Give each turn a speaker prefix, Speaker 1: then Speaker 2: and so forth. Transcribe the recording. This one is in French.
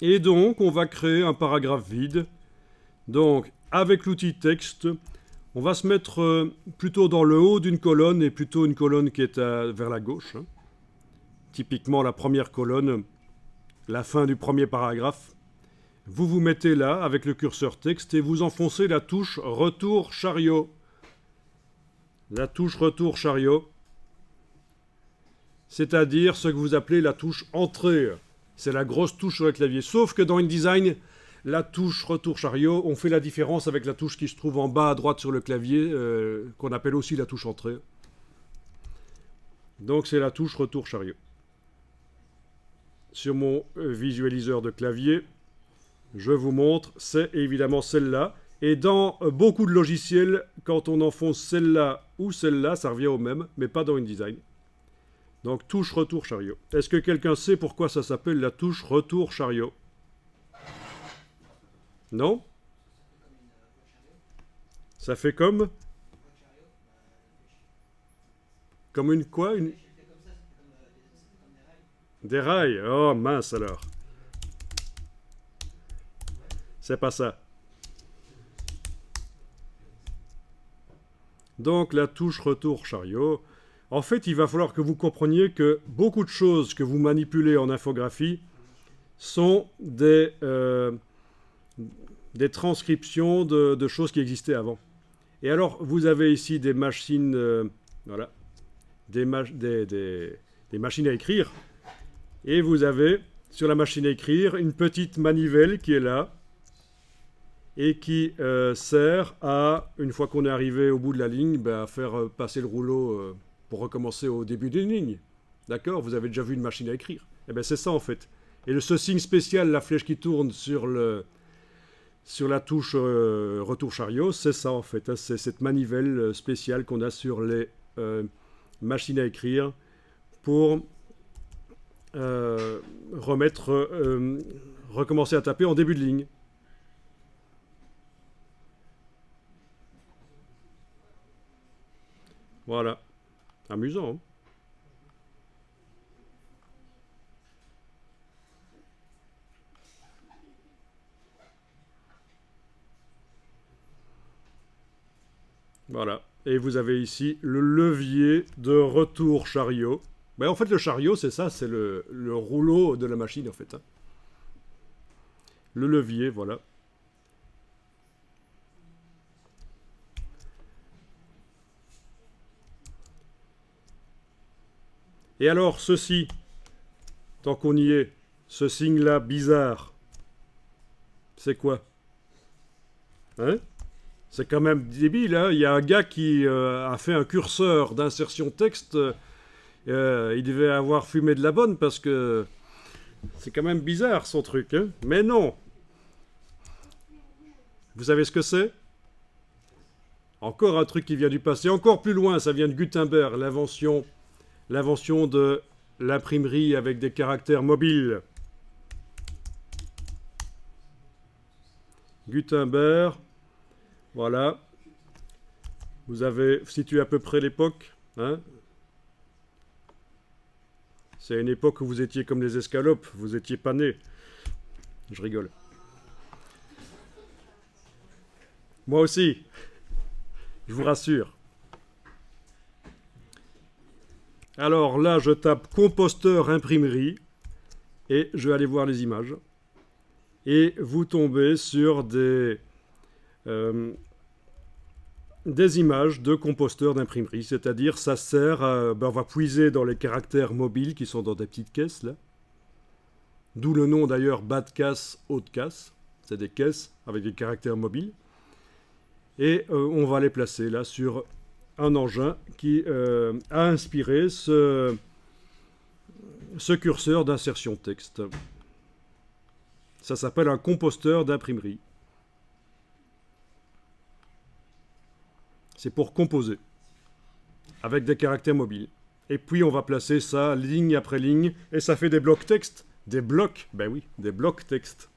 Speaker 1: Et donc, on va créer un paragraphe vide. Donc, avec l'outil texte, on va se mettre plutôt dans le haut d'une colonne et plutôt une colonne qui est vers la gauche, hein. Typiquement la première colonne, la fin du premier paragraphe. Vous vous mettez là avec le curseur texte et vous enfoncez la touche retour chariot. La touche retour chariot, c'est-à-dire ce que vous appelez la touche entrée. C'est la grosse touche sur le clavier. Sauf que dans InDesign, la touche retour chariot, on fait la différence avec la touche qui se trouve en bas à droite sur le clavier, qu'on appelle aussi la touche entrée. Donc c'est la touche retour chariot. Sur mon visualiseur de clavier, je vous montre, c'est évidemment celle-là. Et dans beaucoup de logiciels, quand on enfonce celle-là ou celle-là, ça revient au même, mais pas dans InDesign. Donc touche retour chariot. Est-ce que quelqu'un sait pourquoi ça s'appelle la touche retour chariot? Non? Ça fait comme? Comme une quoi? Des rails. Oh mince alors. C'est pas ça. Donc la touche retour chariot. En fait, il va falloir que vous compreniez que beaucoup de choses que vous manipulez en infographie sont des transcriptions de choses qui existaient avant. Et alors, vous avez ici des machines, voilà, des machines à écrire. Et vous avez, sur la machine à écrire, une petite manivelle qui est là et qui sert à, une fois qu'on est arrivé au bout de la ligne, à faire passer le rouleau pour recommencer au début d'une ligne. D'accord? Vous avez déjà vu une machine à écrire. Eh bien, c'est ça, en fait. Et ce signe spécial, la flèche qui tourne sur la touche retour chariot, c'est ça, en fait. C'est cette manivelle spéciale qu'on a sur les machines à écrire pour recommencer à taper en début de ligne. Voilà. Amusant, hein? Voilà. Et vous avez ici le levier de retour chariot. Ben, en fait, le chariot, c'est ça, c'est le rouleau de la machine, en fait, hein. Le levier, voilà. Et alors, ceci, tant qu'on y est, ce signe-là bizarre, c'est quoi? Hein? C'est quand même débile, hein? Il y a un gars qui a fait un curseur d'insertion texte. Il devait avoir fumé de la bonne parce que c'est quand même bizarre son truc, hein? Mais non! Vous savez ce que c'est? Encore un truc qui vient du passé, encore plus loin, ça vient de Gutenberg, l'invention de l'imprimerie avec des caractères mobiles. Gutenberg, voilà. Vous avez situé à peu près l'époque, hein? C'est à une époque où vous étiez comme les escalopes, vous étiez pas nés. Je rigole. Moi aussi, je vous rassure. Alors là, je tape composteur imprimerie et je vais aller voir les images. Et vous tombez sur des images de composteurs d'imprimerie, c'est-à-dire ça sert à... on va puiser dans les caractères mobiles qui sont dans des petites caisses là. D'où le nom d'ailleurs bas de casse, haut de casse. C'est des caisses avec des caractères mobiles. Et on va les placer là sur un engin qui a inspiré ce curseur d'insertion texte. Ça s'appelle un composteur d'imprimerie. C'est pour composer avec des caractères mobiles. Et puis on va placer ça ligne après ligne et ça fait des blocs texte. Des blocs, ben oui, des blocs texte.